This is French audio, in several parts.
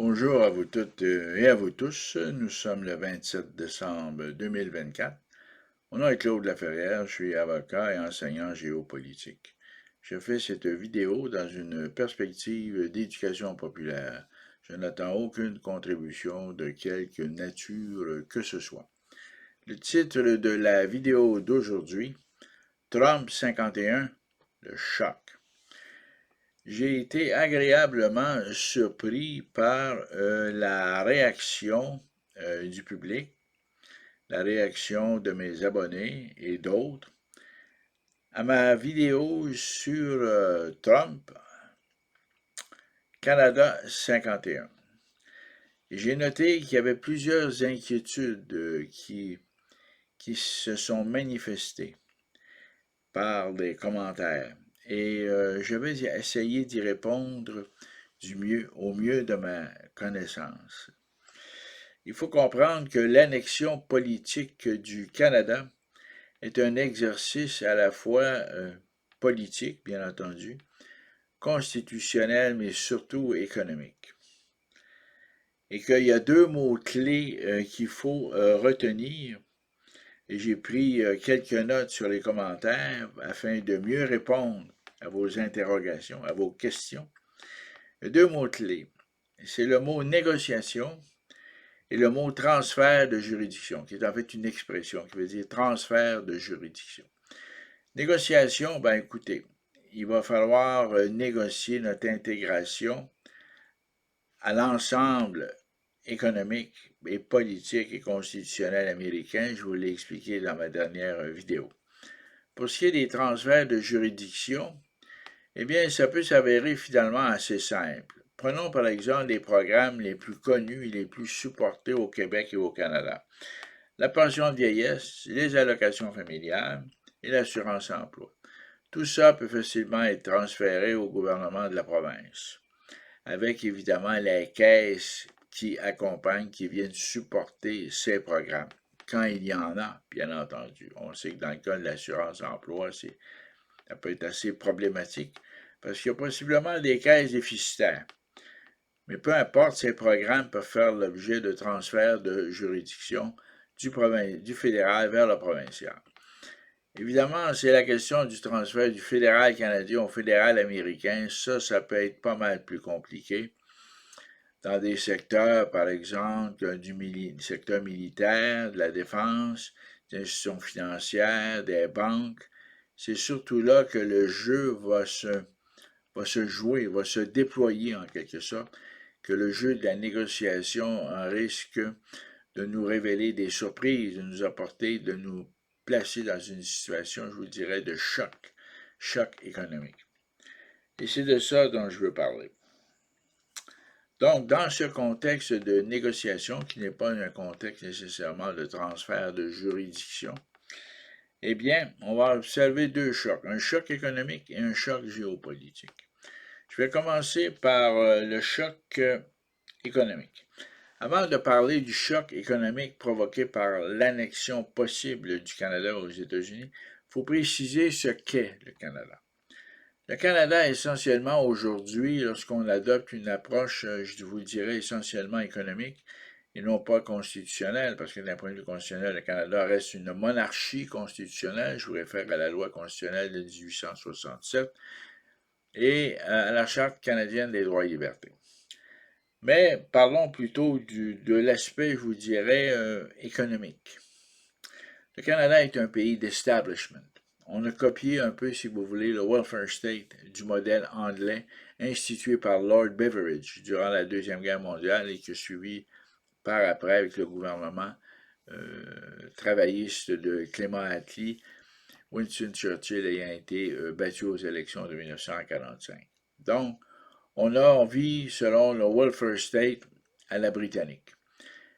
Bonjour à vous toutes et à vous tous. Nous sommes le 27 décembre 2024. Mon nom est Claude Laferrière, je suis avocat et enseignant géopolitique. Je fais cette vidéo dans une perspective d'éducation populaire. Je n'attends aucune contribution de quelque nature que ce soit. Le titre de la vidéo d'aujourd'hui, Trump 51, le choc. J'ai été agréablement surpris par la réaction du public, la réaction de mes abonnés et d'autres à ma vidéo sur Trump, Canada 51. J'ai noté qu'il y avait plusieurs inquiétudes qui se sont manifestées par des commentaires. Et je vais essayer d'y répondre au mieux de ma connaissance. Il faut comprendre que l'annexion politique du Canada est un exercice à la fois politique, bien entendu, constitutionnel, mais surtout économique. Et qu'il y a deux mots-clés qu'il faut retenir. Et j'ai pris quelques notes sur les commentaires afin de mieux répondre à vos interrogations, à vos questions. Deux mots-clés. C'est le mot négociation et le mot transfert de juridiction, qui est en fait une expression qui veut dire transfert de juridiction. Négociation, ben écoutez, il va falloir négocier notre intégration à l'ensemble économique et politique et constitutionnel américain. Je vous l'ai expliqué dans ma dernière vidéo. Pour ce qui est des transferts de juridiction, eh bien, ça peut s'avérer finalement assez simple. Prenons par exemple les programmes les plus connus et les plus supportés au Québec et au Canada. La pension de vieillesse, les allocations familiales et l'assurance emploi. Tout ça peut facilement être transféré au gouvernement de la province, avec évidemment les caisses qui accompagnent, qui viennent supporter ces programmes, quand il y en a, bien entendu. On sait que dans le cas de l'assurance emploi, ça peut être assez problématique, parce qu'il y a possiblement des caisses déficitaires. Mais peu importe, ces programmes peuvent faire l'objet de transferts de juridiction du fédéral vers le provincial. Évidemment, c'est la question du transfert du fédéral canadien au fédéral américain. Ça peut être pas mal plus compliqué. Dans des secteurs, par exemple, du secteur militaire, de la défense, des institutions financières, des banques, c'est surtout là que le jeu va se jouer, va se déployer en quelque sorte, que le jeu de la négociation risque de nous révéler des surprises, de nous apporter, de nous placer dans une situation, je vous dirais, de choc économique. Et c'est de ça dont je veux parler. Donc, dans ce contexte de négociation, qui n'est pas un contexte nécessairement de transfert de juridiction, eh bien, on va observer deux chocs, un choc économique et un choc géopolitique. Je vais commencer par le choc économique. Avant de parler du choc économique provoqué par l'annexion possible du Canada aux États-Unis, il faut préciser ce qu'est le Canada. Le Canada, essentiellement aujourd'hui, lorsqu'on adopte une approche, je vous le dirais, essentiellement économique et non pas constitutionnelle, parce que d'un point de vue constitutionnel, le Canada reste une monarchie constitutionnelle, je vous réfère à la loi constitutionnelle de 1867 et à la Charte canadienne des droits et libertés. Mais parlons plutôt de l'aspect, je vous dirais, économique. Le Canada est un pays d'establishment. On a copié un peu, si vous voulez, le welfare state du modèle anglais institué par Lord Beveridge durant la Deuxième Guerre mondiale et qui a suivi par après avec le gouvernement travailliste de Clément Attlee, Winston Churchill ayant été battu aux élections de 1945. Donc, on vit selon le welfare state à la britannique.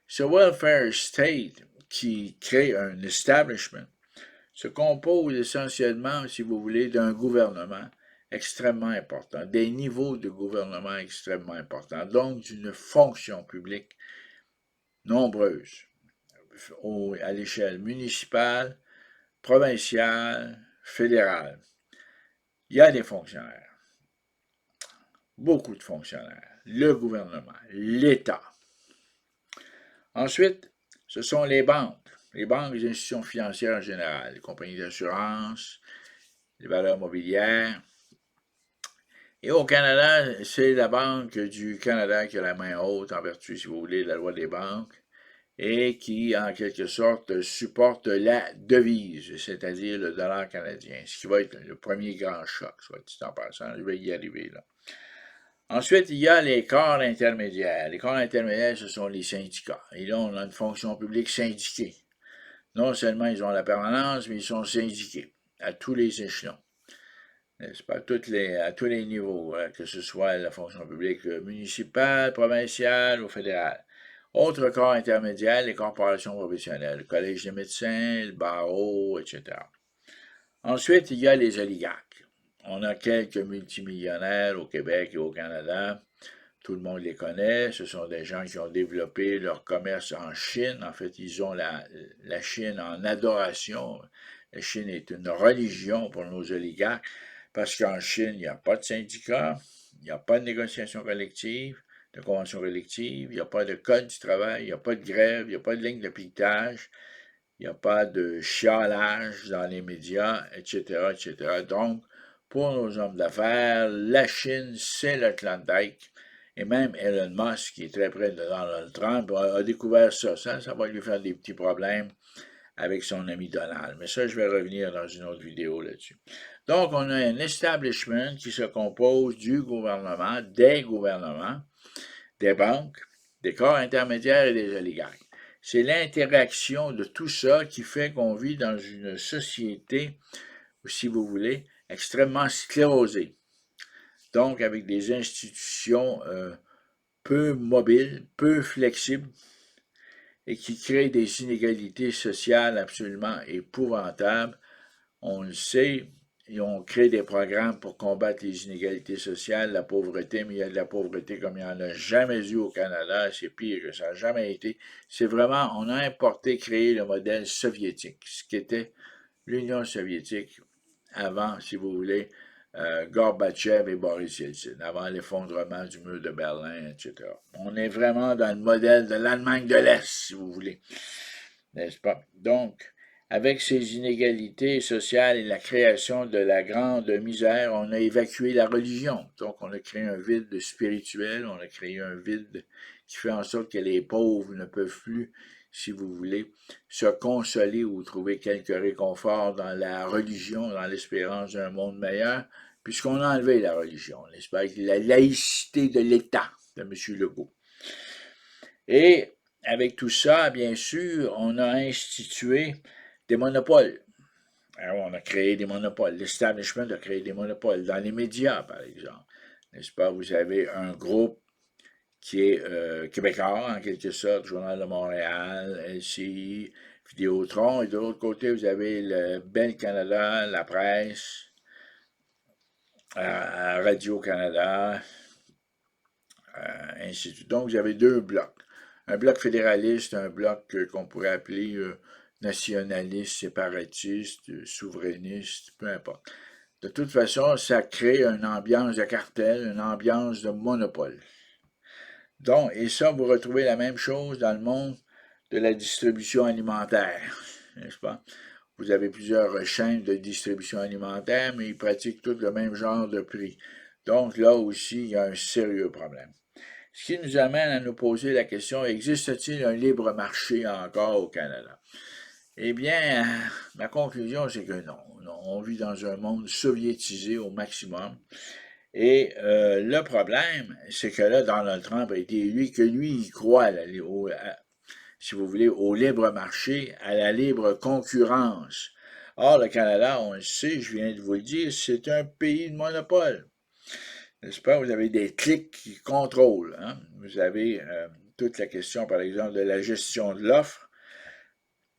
Ce welfare state qui crée un establishment se compose essentiellement, si vous voulez, d'un gouvernement extrêmement important, des niveaux de gouvernement extrêmement importants, donc d'une fonction publique nombreuse à l'échelle municipale, provinciale, fédérale. Il y a des fonctionnaires, beaucoup de fonctionnaires. le gouvernement, l'État. Ensuite, ce sont les banques, les institutions financières en général, les compagnies d'assurance, les valeurs mobilières. Et au Canada, c'est la Banque du Canada qui a la main haute en vertu, si vous voulez, de la loi des banques et qui, en quelque sorte, supporte la devise, c'est-à-dire le dollar canadien, ce qui va être le premier grand choc, soit dit en passant, je vais y arriver là. Ensuite, il y a les corps intermédiaires. Les corps intermédiaires, ce sont les syndicats. Et là, on a une fonction publique syndiquée. Non seulement ils ont la permanence, mais ils sont syndiqués à tous les échelons. N'est-ce pas? À tous les niveaux, hein, que ce soit la fonction publique municipale, provinciale ou fédérale. Autre corps intermédiaire, les corporations professionnelles, le collège des médecins, le barreau, etc. Ensuite, il y a les oligarques. On a quelques multimillionnaires au Québec et au Canada. Tout le monde les connaît. Ce sont des gens qui ont développé leur commerce en Chine. En fait, ils ont la Chine en adoration. La Chine est une religion pour nos oligarques parce qu'en Chine, il n'y a pas de syndicat, il n'y a pas de négociation collective, de convention collective, il n'y a pas de code du travail, il n'y a pas de grève, il n'y a pas de ligne de piquetage, il n'y a pas de chialage dans les médias, etc., etc. Donc, pour nos hommes d'affaires, la Chine, c'est le Klondike. Et même Elon Musk, qui est très près de Donald Trump, a découvert ça. Ça va lui faire des petits problèmes avec son ami Donald. Mais ça, je vais revenir dans une autre vidéo là-dessus. Donc, on a un establishment qui se compose du gouvernement, des banques, des corps intermédiaires et des oligarques. C'est l'interaction de tout ça qui fait qu'on vit dans une société, si vous voulez, extrêmement sclérosée. Donc, avec des institutions peu mobiles, peu flexibles, et qui créent des inégalités sociales absolument épouvantables. On le sait, et on crée des programmes pour combattre les inégalités sociales, la pauvreté, mais il y a de la pauvreté comme il n'y en a jamais eu au Canada, c'est pire que ça n'a jamais été. C'est vraiment, on a importé, créé le modèle soviétique, ce qui était l'Union soviétique avant, si vous voulez, Gorbatchev et Boris Yeltsin, avant l'effondrement du mur de Berlin, etc. On est vraiment dans le modèle de l'Allemagne de l'Est, si vous voulez, n'est-ce pas? Donc, avec ces inégalités sociales et la création de la grande misère, on a évacué la religion. Donc, on a créé un vide spirituel, on a créé un vide qui fait en sorte que les pauvres ne peuvent plus, si vous voulez, se consoler ou trouver quelque réconfort dans la religion, dans l'espérance d'un monde meilleur, puisqu'on a enlevé la religion, n'est-ce pas, avec la laïcité de l'État de M. Legault. Et avec tout ça, bien sûr, on a institué des monopoles. Alors, on a créé des monopoles. L'establishment a créé des monopoles. Dans les médias, par exemple, n'est-ce pas, vous avez un groupe qui est québécois, en quelque sorte, Journal de Montréal, LCI, Vidéotron, et de l'autre côté, vous avez le Bell Canada, La Presse, Radio-Canada, ainsi de suite. Donc, vous avez deux blocs. Un bloc fédéraliste, un bloc qu'on pourrait appeler nationaliste, séparatiste, souverainiste, peu importe. De toute façon, ça crée une ambiance de cartel, une ambiance de monopole. Donc, et ça, vous retrouvez la même chose dans le monde de la distribution alimentaire, n'est-ce pas? Vous avez plusieurs chaînes de distribution alimentaire, mais ils pratiquent tous le même genre de prix. Donc, là aussi, il y a un sérieux problème. Ce qui nous amène à nous poser la question, existe-t-il un libre marché encore au Canada? Eh bien, ma conclusion, c'est que non. On vit dans un monde soviétisé au maximum. Et le problème, c'est que là, Donald Trump a été élu, que lui, il croit, si vous voulez, au libre marché, à la libre concurrence. Or, le Canada, on le sait, je viens de vous le dire, c'est un pays de monopole. N'est-ce pas? Vous avez des clics qui contrôlent. Hein? Vous avez toute la question, par exemple, de la gestion de l'offre,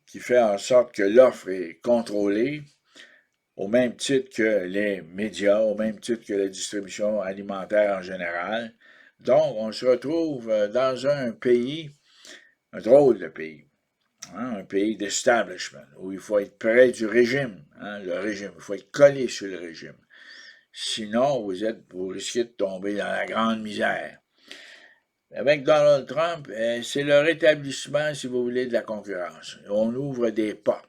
qui fait en sorte que l'offre est contrôlée, au même titre que les médias, au même titre que la distribution alimentaire en général. Donc, on se retrouve dans un pays, un drôle de pays, hein, un pays d'establishment, où il faut être près du régime, hein, le régime, il faut être collé sur le régime. Sinon, vous risquez de tomber dans la grande misère. Avec Donald Trump, c'est le rétablissement, si vous voulez, de la concurrence. On ouvre des portes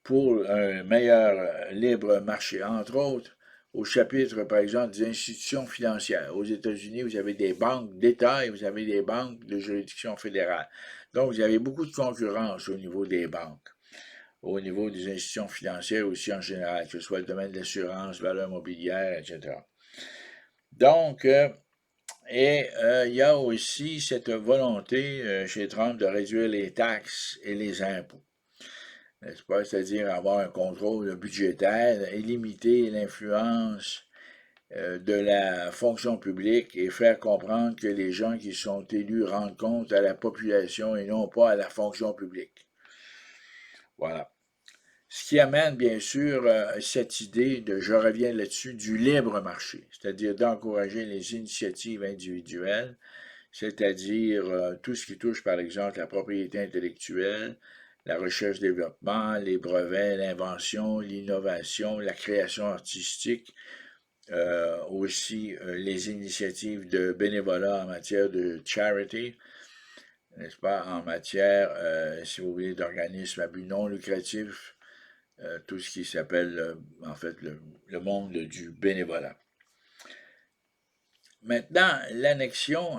pour un meilleur libre marché, entre autres au chapitre, par exemple, des institutions financières. Aux États-Unis, vous avez des banques d'État et vous avez des banques de juridiction fédérale. Donc, vous avez beaucoup de concurrence au niveau des banques, au niveau des institutions financières aussi en général, que ce soit le domaine de l'assurance, valeurs mobilières, etc. Donc, il y a aussi cette volonté chez Trump de réduire les taxes et les impôts, n'est-ce pas? C'est-à-dire avoir un contrôle budgétaire et limiter l'influence de la fonction publique et faire comprendre que les gens qui sont élus rendent compte à la population et non pas à la fonction publique. Voilà. Ce qui amène bien sûr cette idée de, je reviens là-dessus, du libre marché, c'est-à-dire d'encourager les initiatives individuelles, c'est-à-dire tout ce qui touche par exemple la propriété intellectuelle, la recherche-développement, les brevets, l'invention, l'innovation, la création artistique, aussi les initiatives de bénévolat en matière de charity, n'est-ce pas, en matière, si vous voulez, d'organismes à but non lucratif, tout ce qui s'appelle, en fait, le monde du bénévolat. Maintenant, l'annexion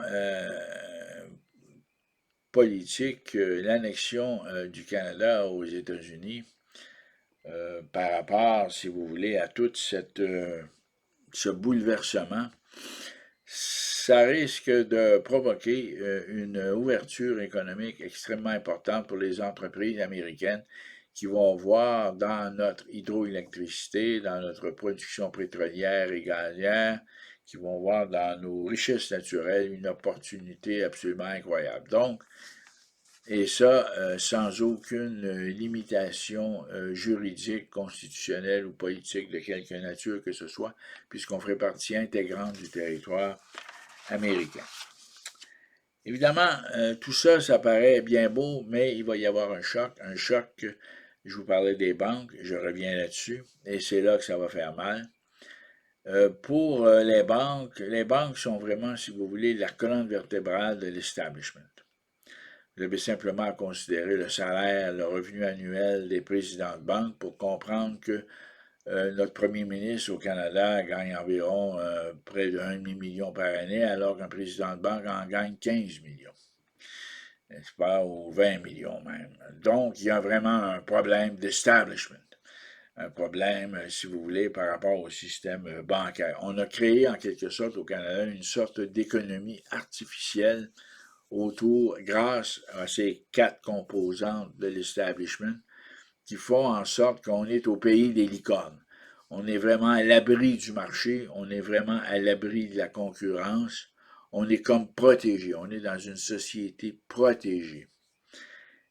politique, l'annexion du Canada aux États-Unis, par rapport, si vous voulez, à tout ce bouleversement, ça risque de provoquer une ouverture économique extrêmement importante pour les entreprises américaines qui vont voir dans notre hydroélectricité, dans notre production pétrolière et gazière, qui vont voir dans nos richesses naturelles une opportunité absolument incroyable. Donc, et ça, sans aucune limitation juridique, constitutionnelle ou politique de quelque nature que ce soit, puisqu'on ferait partie intégrante du territoire américain. Évidemment, tout ça, ça paraît bien beau, mais il va y avoir un choc, je vous parlais des banques, je reviens là-dessus, et c'est là que ça va faire mal. Pour les banques sont vraiment, si vous voulez, la colonne vertébrale de l'establishment. Vous avez simplement à considérer le salaire, le revenu annuel des présidents de banque pour comprendre que notre premier ministre au Canada gagne environ près de 1,5 million par année, alors qu'un président de banque en gagne 15 millions, n'est-ce pas, ou 20 millions même. Donc, il y a vraiment un problème d'establishment, un problème, si vous voulez, par rapport au système bancaire. On a créé en quelque sorte au Canada une sorte d'économie artificielle autour, grâce à ces 4 composantes de l'establishment, qui font en sorte qu'on est au pays des licornes. On est vraiment à l'abri du marché, on est vraiment à l'abri de la concurrence, on est comme protégé, on est dans une société protégée.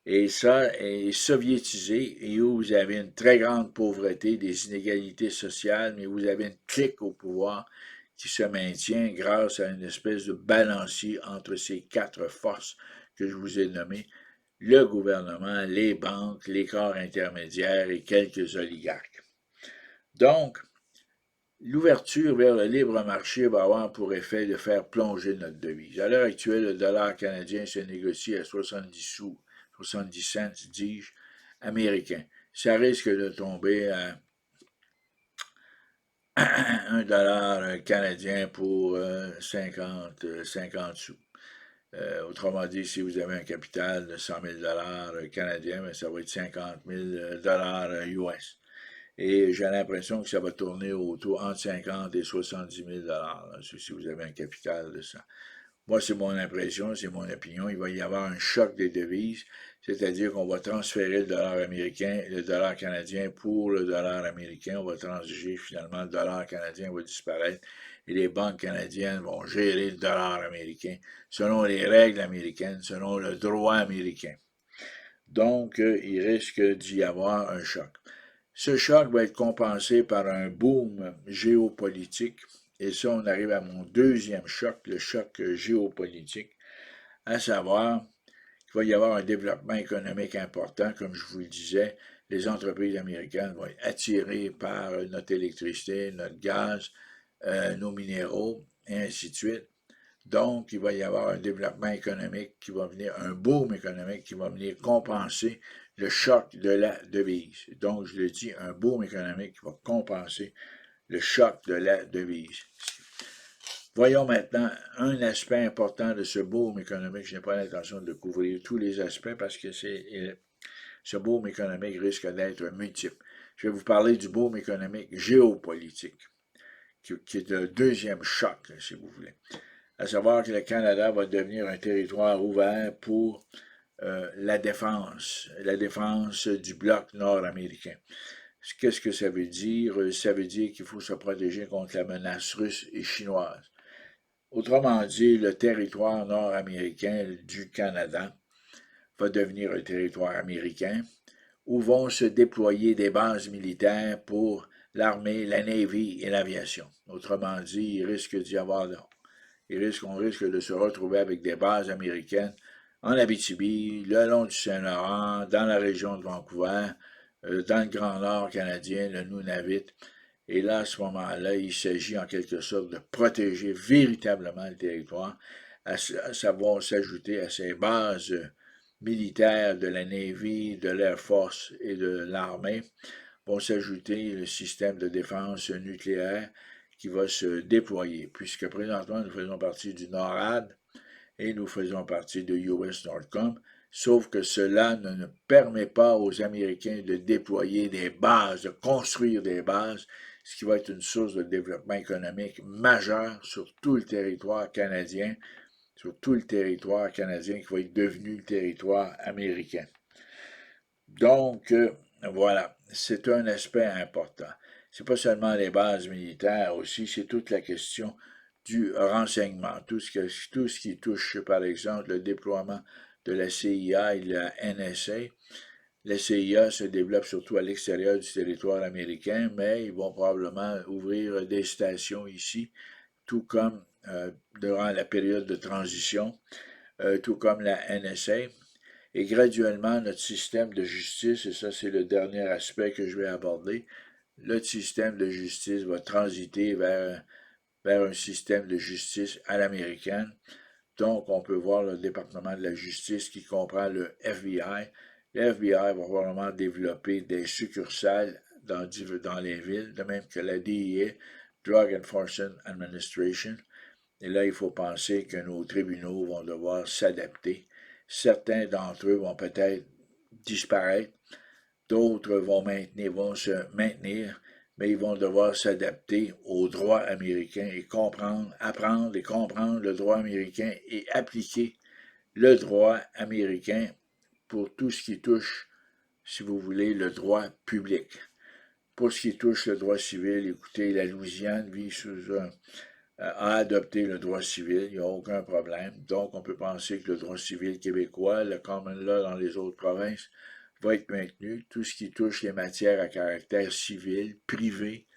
Et ça est soviétisé, et où vous avez une très grande pauvreté, des inégalités sociales, mais vous avez une clique au pouvoir qui se maintient grâce à une espèce de balancier entre ces 4 forces que je vous ai nommées, le gouvernement, les banques, les corps intermédiaires et quelques oligarques. Donc, l'ouverture vers le libre marché va avoir pour effet de faire plonger notre devise. À l'heure actuelle, le dollar canadien se négocie à 70 sous, 70 cents, dis-je, américains. Ça risque de tomber à 1 dollar canadien pour 50 sous. Autrement dit, si vous avez un capital de 100 000 canadiens, ben, ça va être 50 000 US. Et j'ai l'impression que ça va tourner autour entre 50 et 70 000 si vous avez un capital de ça. Moi, c'est mon impression, c'est mon opinion. Il va y avoir un choc des devises, c'est-à-dire qu'on va transférer le dollar américain et le dollar canadien pour le dollar américain. On va transiger finalement, le dollar canadien va disparaître et les banques canadiennes vont gérer le dollar américain selon les règles américaines, selon le droit américain. Donc, il risque d'y avoir un choc. Ce choc va être compensé par un boom géopolitique. Et ça, on arrive à mon deuxième choc, le choc géopolitique, à savoir qu'il va y avoir un développement économique important, comme je vous le disais. Les entreprises américaines vont être attirées par notre électricité, notre gaz, nos minéraux, et ainsi de suite. Donc, il va y avoir un développement économique qui va venir, un boom économique qui va venir compenser le choc de la devise. Donc, je le dis, un boom économique qui va compenser le choc de la devise. Voyons maintenant un aspect important de ce boom économique. Je n'ai pas l'intention de couvrir tous les aspects parce que ce boom économique risque d'être multiple. Je vais vous parler du boom économique géopolitique, qui est le deuxième choc, si vous voulez. À savoir que le Canada va devenir un territoire ouvert pour la défense du bloc nord-américain. Qu'est-ce que ça veut dire? Ça veut dire qu'il faut se protéger contre la menace russe et chinoise. Autrement dit, le territoire nord-américain du Canada va devenir un territoire américain où vont se déployer des bases militaires pour l'armée, la Navy et l'aviation. Autrement dit, on risque de se retrouver avec des bases américaines en Abitibi, le long du Saint-Laurent, dans la région de Vancouver, dans le Grand Nord canadien, le Nunavut. Et là, à ce moment-là, il s'agit en quelque sorte de protéger véritablement le territoire, ça va s'ajouter à ces bases militaires de la Navy, de l'Air Force et de l'armée, vont s'ajouter le système de défense nucléaire qui va se déployer, puisque présentement, nous faisons partie du NORAD et nous faisons partie de US Northcom, sauf que cela ne permet pas aux Américains de déployer des bases, de construire des bases, ce qui va être une source de développement économique majeur sur tout le territoire canadien, qui va être devenu le territoire américain. Donc, voilà, c'est un aspect important. C'est pas seulement les bases militaires aussi, c'est toute la question du renseignement, tout ce qui touche, par exemple, le déploiement de la CIA et de la NSA. La CIA se développe surtout à l'extérieur du territoire américain, mais ils vont probablement ouvrir des stations ici, tout comme durant la période de transition, tout comme la NSA. Et graduellement, notre système de justice, et ça c'est le dernier aspect que je vais aborder, le système de justice va transiter vers un système de justice à l'américaine. Donc, on peut voir le département de la justice qui comprend le FBI. Le FBI va probablement développer des succursales dans les villes, de même que la DEA, Drug Enforcement Administration. Et là, il faut penser que nos tribunaux vont devoir s'adapter. Certains d'entre eux vont peut-être disparaître, d'autres vont se maintenir, mais ils vont devoir s'adapter au droit américain et apprendre et comprendre le droit américain et appliquer le droit américain pour tout ce qui touche, si vous voulez, le droit public. Pour ce qui touche le droit civil, écoutez, la Louisiane a adopté le droit civil, il n'y a aucun problème. Donc, on peut penser que le droit civil québécois, le common law dans les autres provinces, va être maintenu. Tout ce qui touche les matières à caractère civil, privé,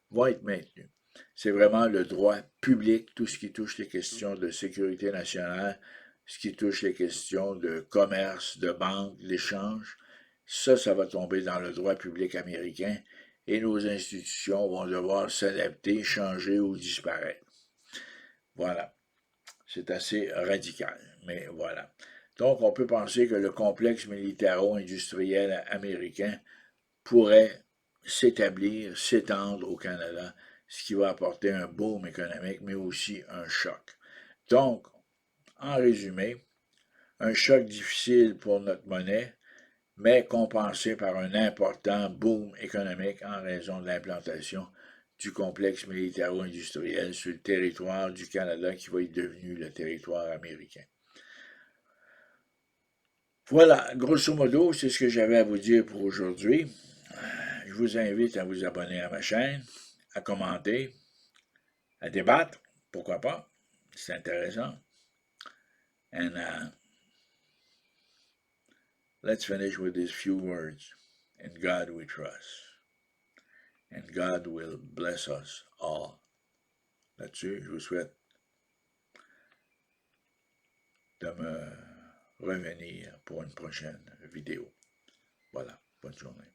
va être maintenu. C'est vraiment le droit public, tout ce qui touche les questions de sécurité nationale, ce qui touche les questions de commerce, de banque, d'échange. Ça va tomber dans le droit public américain et nos institutions vont devoir s'adapter, changer ou disparaître. Voilà. C'est assez radical, mais voilà. Donc, on peut penser que le complexe militaro-industriel américain pourrait s'établir, s'étendre au Canada, ce qui va apporter un boom économique, mais aussi un choc. Donc, en résumé, un choc difficile pour notre monnaie, mais compensé par un important boom économique en raison de l'implantation du complexe militaro-industriel sur le territoire du Canada qui va être devenu le territoire américain. Voilà, grosso modo, c'est ce que j'avais à vous dire pour aujourd'hui. Je vous invite à vous abonner à ma chaîne, à commenter, à débattre, pourquoi pas, c'est intéressant. And let's finish with these few words. In God we trust. And God will bless us all. Là-dessus, je vous souhaite de me revenir pour une prochaine vidéo. Voilà, bonne journée.